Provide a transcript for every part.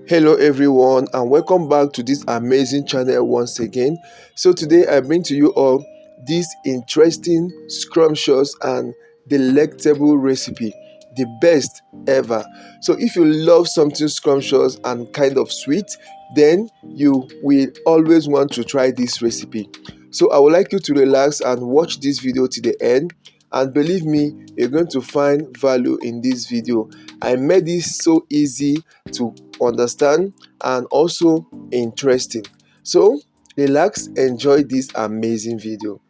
Hello everyone, and welcome back to this amazing channel once again. So today I bring to you all this interesting, scrumptious and delectable recipe, the best ever. So if you love something scrumptious and kind of sweet, then you will always want to try this recipe. So I would like you to relax and watch this video to the end, and believe me, you're going to find value in this video. I made this so easy to understand and also interesting. So relax, enjoy this amazing video.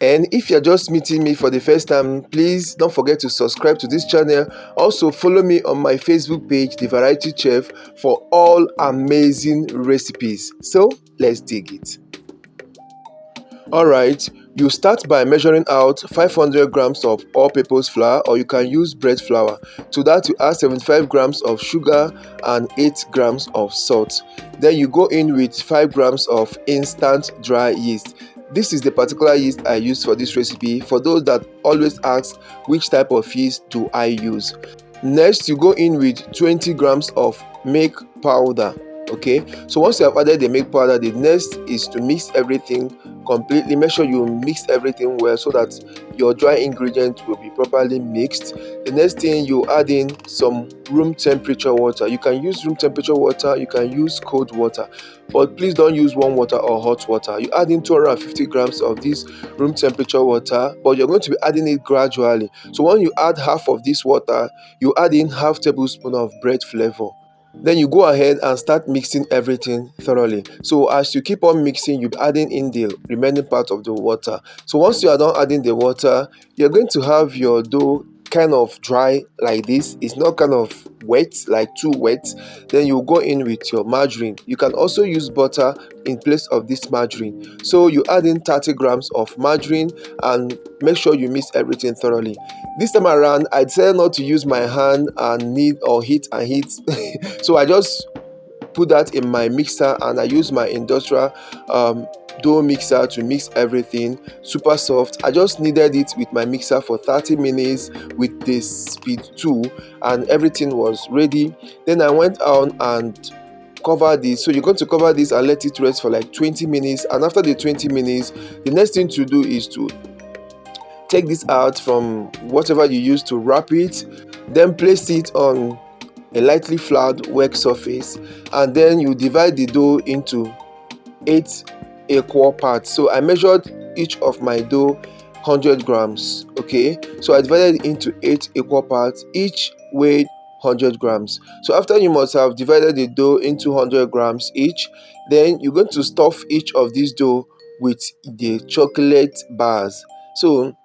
And if you're just meeting me for the first time, please don't forget to subscribe to this channel. Also follow me on my Facebook page, The Variety Chef, for all amazing recipes. So let's dig it. Alright, you start by measuring out 500 grams of all-purpose flour, or you can use bread flour. To that you add 75 grams of sugar and 8 grams of salt. Then you go in with 5 grams of instant dry yeast. This is the particular yeast I use for this recipe, for those that always ask which type of yeast do I use. Next you go in with 20 grams of milk powder. Okay, so once you have added the milk powder, the next is to mix everything completely. Make sure you mix everything well so that your dry ingredient will be properly mixed. The next thing, you add in some room temperature water. You can use room temperature water, you can use cold water, but please don't use warm water or hot water. You add in 250 grams of this room temperature water, but you're going to be adding it gradually. So when you add half of this water, you add in half tablespoon of bread flavor. Then you go ahead and start mixing everything thoroughly. So as you keep on mixing, you'll be adding in the remaining part of the water. So once you are done adding the water, you're going to have your dough kind of dry like this. It's not kind of wet, like too wet. Then you go in with your margarine. You can also use butter in place of this margarine. So you add in 30 grams of margarine and make sure you mix everything thoroughly. This time around, I decided not to use my hand and knead or heat and heat. So I just put that in my mixer and I use my industrial dough mixer to mix everything super soft. I just kneaded it with my mixer for 30 minutes with the speed 2, and everything was ready. Then I went on and cover this. So you're going to cover this and let it rest for like 20 minutes, and after the 20 minutes, the next thing to do is to take this out from whatever you use to wrap it, then place it on a lightly floured work surface, and then you divide the dough into 8 equal parts. So I measured each of my dough 100 grams. Okay, so I divided it into 8 equal parts, each weighed 100 grams. So after you must have divided the dough into 100 grams each, then you're going to stuff each of these dough with the chocolate bars. So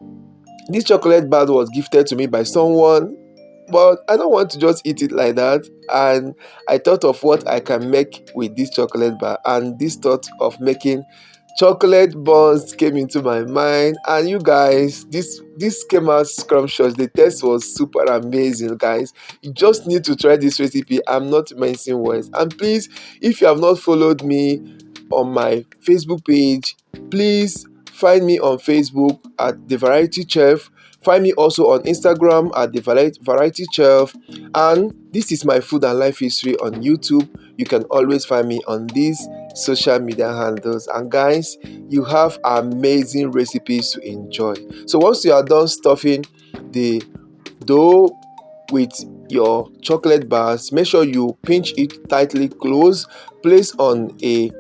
this chocolate bar was gifted to me by someone, but I don't want to just eat it like that, and I thought of what I can make with this chocolate bar, and this thought of making chocolate buns came into my mind. And you guys, this came out scrumptious. The taste was super amazing, guys. You just need to try this recipe. I'm not mincing words. And please, if you have not followed me on my Facebook page, please find me on Facebook at The Variety Chef. Find me also on Instagram at The Variety Chef. And this is my food and life history on YouTube. You can always find me on these social media handles. And guys, you have amazing recipes to enjoy. So once you are done stuffing the dough with your chocolate bars, make sure you pinch it tightly close, place on a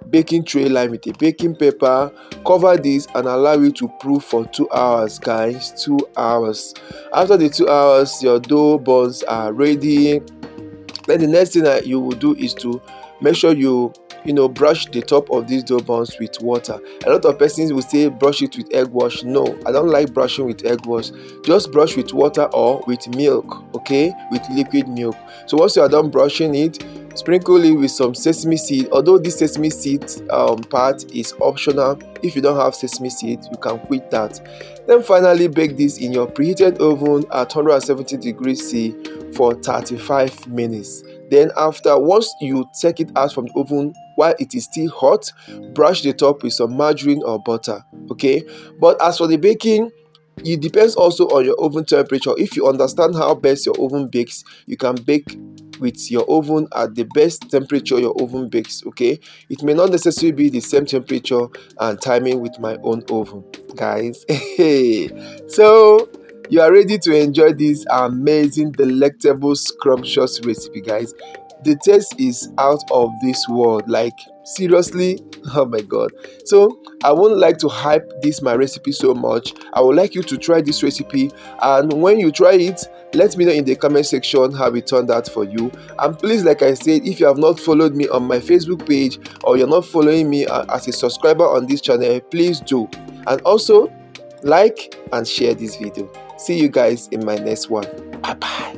baking tray lined with a baking paper, cover this and allow it to proof for 2 hours, guys. 2 hours. After the 2 hours, your dough buns are ready. Then the next thing that you will do is to make sure you brush the top of these dough buns with water. A lot of persons will say brush it with egg wash. No, I don't like brushing with egg wash. Just brush with water or with milk, okay, with liquid milk. So once you are done brushing it, sprinkle it with some sesame seed, although this sesame seed part is optional. If you don't have sesame seed, you can quit that. Then finally bake this in your preheated oven at 170 degrees C for 35 minutes. Then once you take it out from the oven while it is still hot, brush the top with some margarine or butter. Okay, but as for the baking, it depends also on your oven temperature. If you understand how best your oven bakes, you can bake with your oven at the best temperature your oven bakes. Okay, it may not necessarily be the same temperature and timing with my own oven, guys. So you are ready to enjoy this amazing, delectable, scrumptious recipe, guys. The taste is out of this world, like seriously. Oh my god. So I won't like to hype this my recipe so much. I would like you to try this recipe, and when you try it, let me know in the comment section how it turned out for you. And please, like I said, if you have not followed me on my Facebook page, or you're not following me as a subscriber on this channel, please do. And also like and share this video. See you guys in my next one. Bye bye.